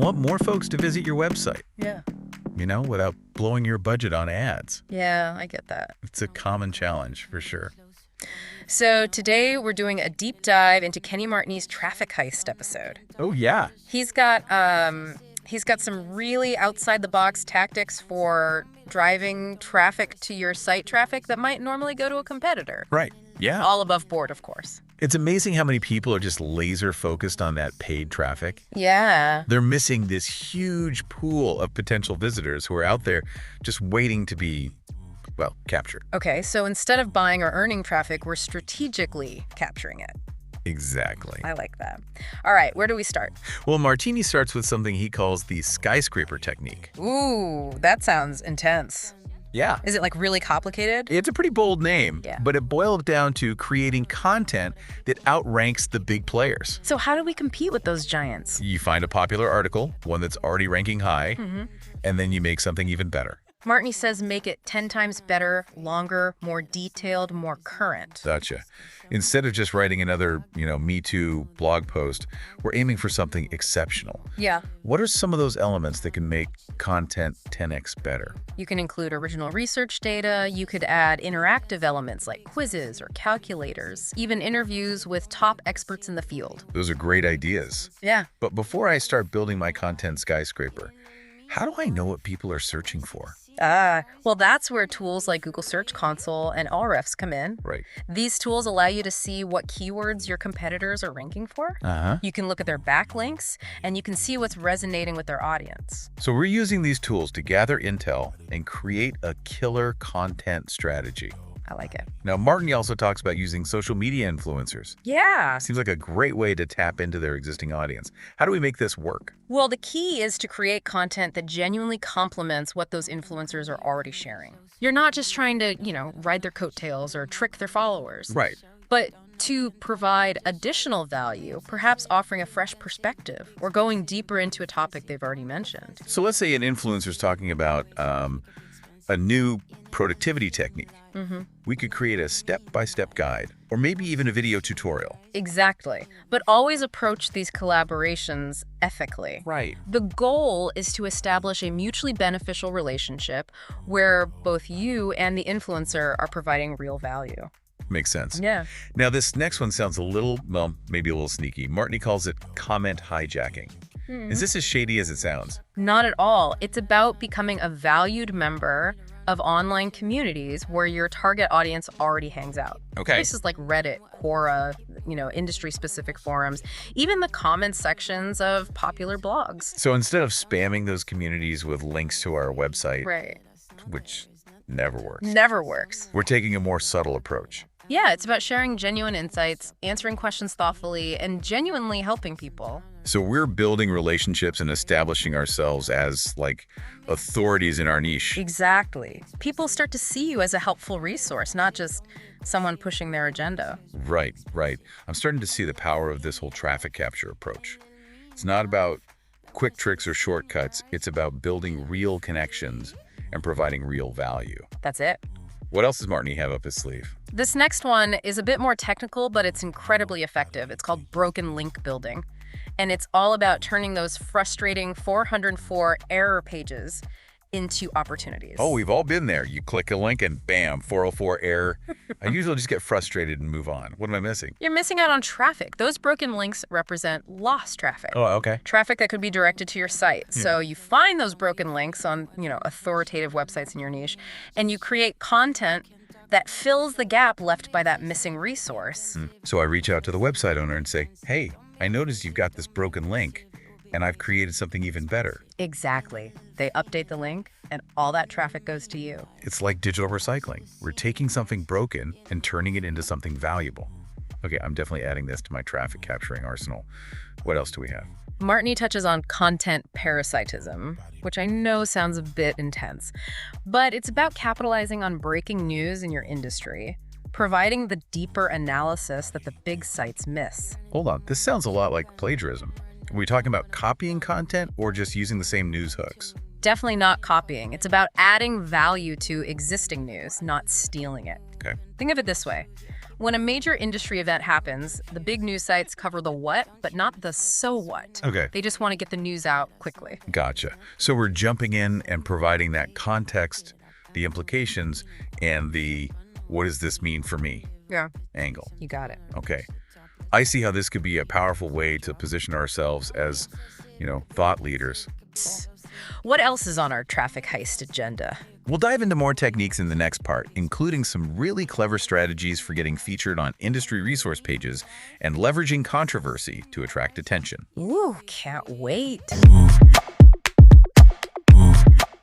want more folks to visit your website, Yeah. without blowing your budget on ads. Yeah, I get that. It's a common challenge for sure. So today we're doing a deep dive into Kenny Martin's traffic heist episode. Oh, yeah. He's got some really outside the box tactics for driving traffic to your site traffic that might normally go to a competitor. Right. Yeah. All above board, of course. It's amazing how many people are just laser focused on that paid traffic. Yeah. They're missing this huge pool of potential visitors who are out there just waiting to be, captured. Okay, so instead of buying or earning traffic, we're strategically capturing it. Exactly. I like that. All right, where do we start? Well, Martini starts with something he calls the skyscraper technique. Ooh, that sounds intense. Yeah. Is it like really complicated? It's a pretty bold name, Yeah. but it boils down to creating content that outranks the big players. So how do we compete with those giants? You find a popular article, one that's already ranking high, and then you make something even better. Martini says make it 10 times better, longer, more detailed, more current. Gotcha. Instead of just writing another, Me Too blog post, we're aiming for something exceptional. Yeah. What are some of those elements that can make content 10x better? You can include original research data. You could add interactive elements like quizzes or calculators, even interviews with top experts in the field. Those are great ideas. Yeah. But before I start building my content skyscraper, how do I know what people are searching for? Well, that's where tools like Google Search Console and Ahrefs come in. Right. These tools allow you to see what keywords your competitors are ranking for. You can look at their backlinks, and you can see what's resonating with their audience. So we're using these tools to gather intel and create a killer content strategy. I like it. Now, Martin also talks about using social media influencers. Yeah. Seems like a great way to tap into their existing audience. How do we make this work? Well, the key is to create content that genuinely complements what those influencers are already sharing. You're not just trying to, ride their coattails or trick their followers. Right. But to provide additional value, perhaps offering a fresh perspective or going deeper into a topic they've already mentioned. So let's say an influencer is talking about a new productivity technique. We could create a step-by-step guide, or maybe even a video tutorial. Exactly. But always approach these collaborations ethically. Right. The goal is to establish a mutually beneficial relationship where both you and the influencer are providing real value. Makes sense. Yeah. Now, this next one sounds maybe a little sneaky. Martin calls it comment hijacking. Is this as shady as it sounds? Not at all. It's about becoming a valued member of online communities where your target audience already hangs out. Okay. Places like Reddit, Quora, industry-specific forums, even the comment sections of popular blogs. So instead of spamming those communities with links to our website, Right. which never works, Never works. we're taking a more subtle approach. Yeah, it's about sharing genuine insights, answering questions thoughtfully, and genuinely helping people. So we're building relationships and establishing ourselves as authorities in our niche. Exactly. People start to see you as a helpful resource, not just someone pushing their agenda. Right. I'm starting to see the power of this whole traffic capture approach. It's not about quick tricks or shortcuts. It's about building real connections and providing real value. That's it. What else does Martin have up his sleeve? This next one is a bit more technical, but it's incredibly effective. It's called broken link building. And it's all about turning those frustrating 404 error pages into opportunities. Oh, we've all been there. You click a link and bam, 404 error. I usually just get frustrated and move on. What am I missing? You're missing out on traffic. Those broken links represent lost traffic. Oh, okay. Traffic that could be directed to your site. So you find those broken links on, authoritative websites in your niche, and you create content that fills the gap left by that missing resource. So I reach out to the website owner and say, hey, I noticed you've got this broken link, and I've created something even better. Exactly. They update the link, and all that traffic goes to you. It's like digital recycling. We're taking something broken and turning it into something valuable. Okay, I'm definitely adding this to my traffic capturing arsenal. What else do we have? Martini touches on content parasitism, which I know sounds a bit intense, but it's about capitalizing on breaking news in your industry, providing the deeper analysis that the big sites miss. Hold on, this sounds a lot like plagiarism. Are we talking about copying content or just using the same news hooks? Definitely not copying. It's about adding value to existing news, not stealing it. Okay. Think of it this way. When a major industry event happens, the big news sites cover the what, but not the so what. Okay. They just want to get the news out quickly. Gotcha. So we're jumping in and providing that context, the implications, and the what does this mean for me Yeah, angle. you got it. Okay. I see how this could be a powerful way to position ourselves as, thought leaders. What else is on our traffic heist agenda? We'll dive into more techniques in the next part, including some really clever strategies for getting featured on industry resource pages and leveraging controversy to attract attention. Ooh, can't wait.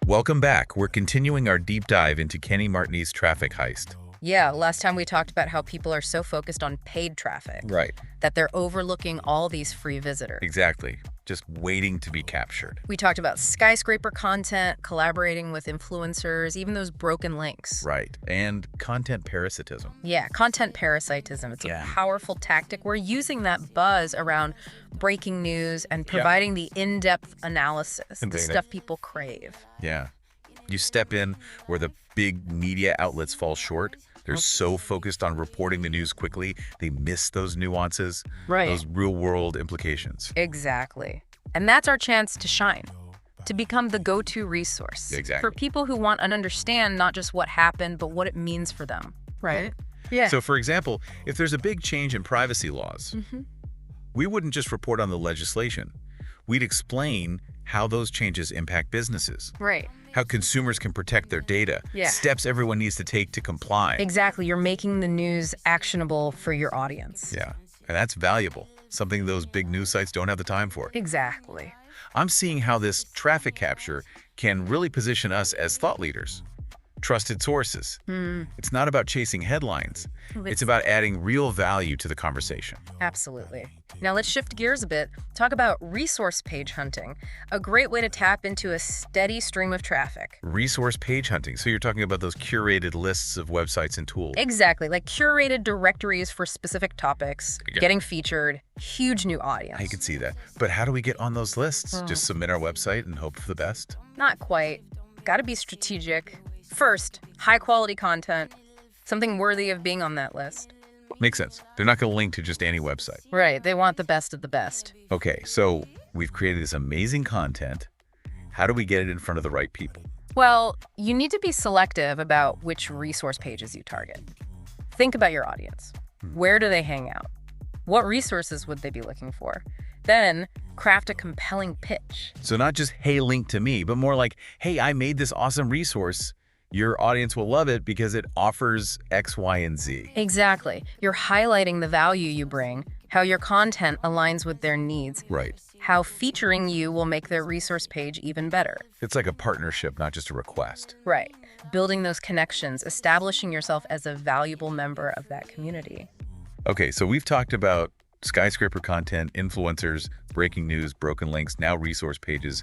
Welcome back. We're continuing our deep dive into Kenny Martinez's traffic heist. Yeah, last time we talked about how people are so focused on paid traffic Right. that they're overlooking all these free visitors. Exactly. Just waiting to be captured. We talked about skyscraper content, collaborating with influencers, even those broken links. Right. And content parasitism. Yeah, content parasitism. It's Yeah. a powerful tactic. We're using that buzz around breaking news and providing the in-depth analysis, the stuff people crave. Yeah. You step in where the big media outlets fall short. They're so focused on reporting the news quickly, they miss those nuances, those real-world implications. Exactly. And that's our chance to shine, to become the go-to resource for people who want to understand not just what happened, but what it means for them. Right? Yeah. So, for example, if there's a big change in privacy laws, we wouldn't just report on the legislation. We'd explain how those changes impact businesses. Right. How consumers can protect their data, steps everyone needs to take to comply. Exactly. You're making the news actionable for your audience. Yeah, and that's valuable, something those big news sites don't have the time for. Exactly. I'm seeing how this traffic capture can really position us as thought leaders, trusted sources. It's not about chasing headlines. It's about adding real value to the conversation. Absolutely. Now let's shift gears a bit. Talk about resource page hunting, a great way to tap into a steady stream of traffic. Resource page hunting. So you're talking about those curated lists of websites and tools. Exactly, like curated directories for specific topics, getting featured, huge new audience. I can see that. But how do we get on those lists? Just submit our website and hope for the best? Not quite. Got to be strategic. First, high quality content, something worthy of being on that list. Makes sense. They're not going to link to just any website. Right. They want the best of the best. Okay, so we've created this amazing content. How do we get it in front of the right people? Well, you need to be selective about which resource pages you target. Think about your audience. Where do they hang out? What resources would they be looking for? Then craft a compelling pitch. So not just, hey, link to me, but more like, hey, I made this awesome resource. Your audience will love it because it offers X, Y, and Z. Exactly. You're highlighting the value you bring, how your content aligns with their needs. Right. How featuring you will make their resource page even better. It's like a partnership, not just a request. Right. Building those connections, establishing yourself as a valuable member of that community. Okay, so we've talked about skyscraper content, influencers, breaking news, broken links, now resource pages.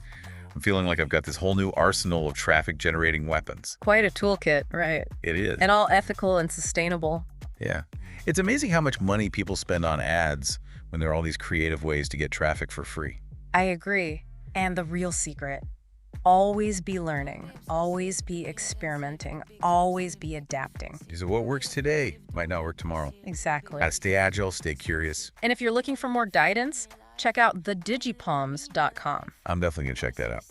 I'm feeling like I've got this whole new arsenal of traffic-generating weapons. Quite a toolkit, right? It is. And all ethical and sustainable. Yeah. It's amazing how much money people spend on ads when there are all these creative ways to get traffic for free. I agree. And the real secret, always be learning, always be experimenting, always be adapting. So what works today might not work tomorrow. Exactly. Gotta stay agile, stay curious. And if you're looking for more guidance, check out TheDigiPalms.com. I'm definitely gonna check that out.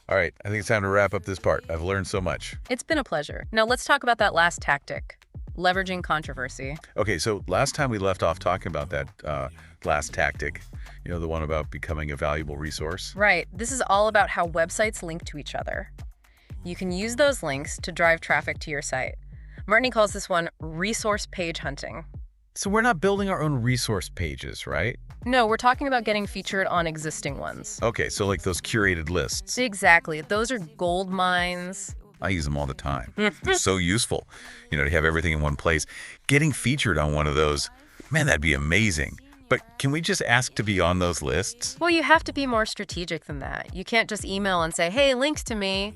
All right, I think it's time to wrap up this part. I've learned so much. It's been a pleasure. Now let's talk about that last tactic, leveraging controversy. Okay, so last time we left off talking about that last tactic, the one about becoming a valuable resource. Right. This is all about how websites link to each other. You can use those links to drive traffic to your site. Martin calls this one resource page hunting. So we're not building our own resource pages, right? No, we're talking about getting featured on existing ones. Okay, so like those curated lists. Exactly. Those are gold mines. I use them all the time. They're so useful, to have everything in one place. Getting featured on one of those, man, that'd be amazing. But can we just ask to be on those lists? Well, you have to be more strategic than that. You can't just email and say, hey, links to me.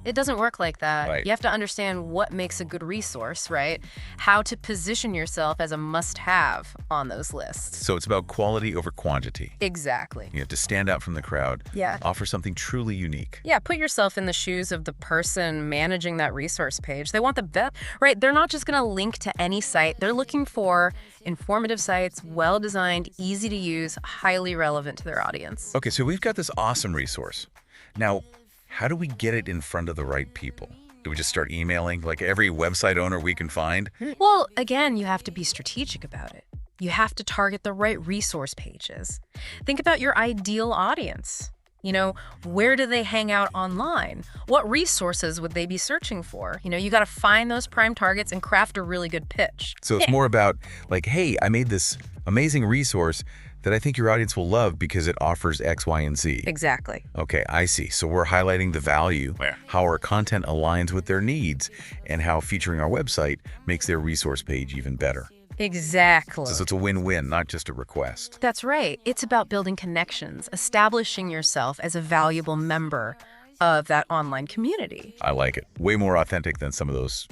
It doesn't work like that. Right. You have to understand what makes a good resource, right? How to position yourself as a must-have on those lists. So it's about quality over quantity. Exactly. You have to stand out from the crowd, Yeah. offer something truly unique. Yeah, put yourself in the shoes of the person managing that resource page. They want the best, right? They're not just going to link to any site. They're looking for informative sites, well-designed, easy to use, highly relevant to their audience. Okay, so we've got this awesome resource. Now, how do we get it in front of the right people? Do we just start emailing like every website owner we can find? Well, again, you have to be strategic about it. You have to target the right resource pages. Think about your ideal audience. You know, where do they hang out online? What resources would they be searching for? You know, you got to find those prime targets and craft a really good pitch. So it's more about like, hey, I made this amazing resource that I think your audience will love because it offers X, Y, and Z. Exactly. Okay, I see. So we're highlighting the value, how our content aligns with their needs, and how featuring our website makes their resource page even better. Exactly. So it's a win-win, not just a request. That's right. It's about building connections, establishing yourself as a valuable member of that online community. I like it. Way more authentic than some of those,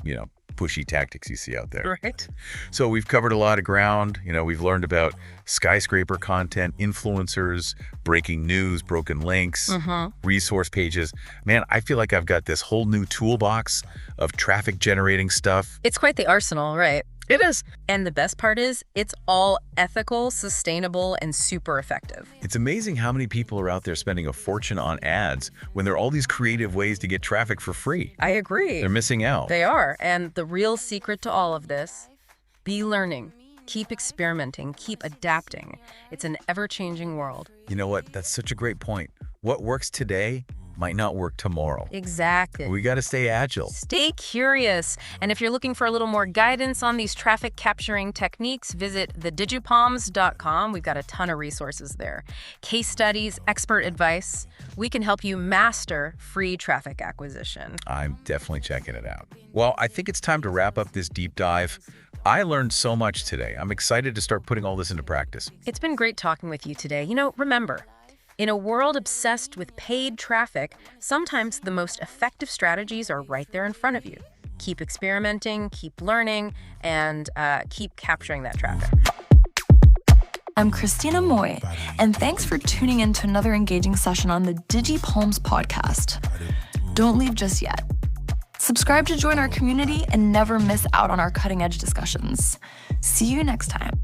pushy tactics you see out there. Right. So we've covered a lot of ground. We've learned about skyscraper content, influencers, breaking news, broken links, resource pages. Man, I feel like I've got this whole new toolbox of traffic generating stuff. It's quite the arsenal, right? It is. And the best part is, it's all ethical, sustainable, and super effective. It's amazing how many people are out there spending a fortune on ads when there are all these creative ways to get traffic for free. I agree. They're missing out. They are. And the real secret to all of this, be learning. Keep experimenting. Keep adapting. It's an ever-changing world. You know what? That's such a great point. What works today might not work tomorrow. Exactly. We got to stay agile. Stay curious. And if you're looking for a little more guidance on these traffic capturing techniques, visit TheDigiPalms.com. We've got a ton of resources there. Case studies, expert advice. We can help you master free traffic acquisition. I'm definitely checking it out. Well, I think it's time to wrap up this deep dive. I learned so much today. I'm excited to start putting all this into practice. It's been great talking with you today. Remember, in a world obsessed with paid traffic, sometimes the most effective strategies are right there in front of you. Keep experimenting, keep learning, and keep capturing that traffic. I'm Christina Moy, and thanks for tuning in to another engaging session on the TheDigiPalms podcast. Don't leave just yet. Subscribe to join our community and never miss out on our cutting-edge discussions. See you next time.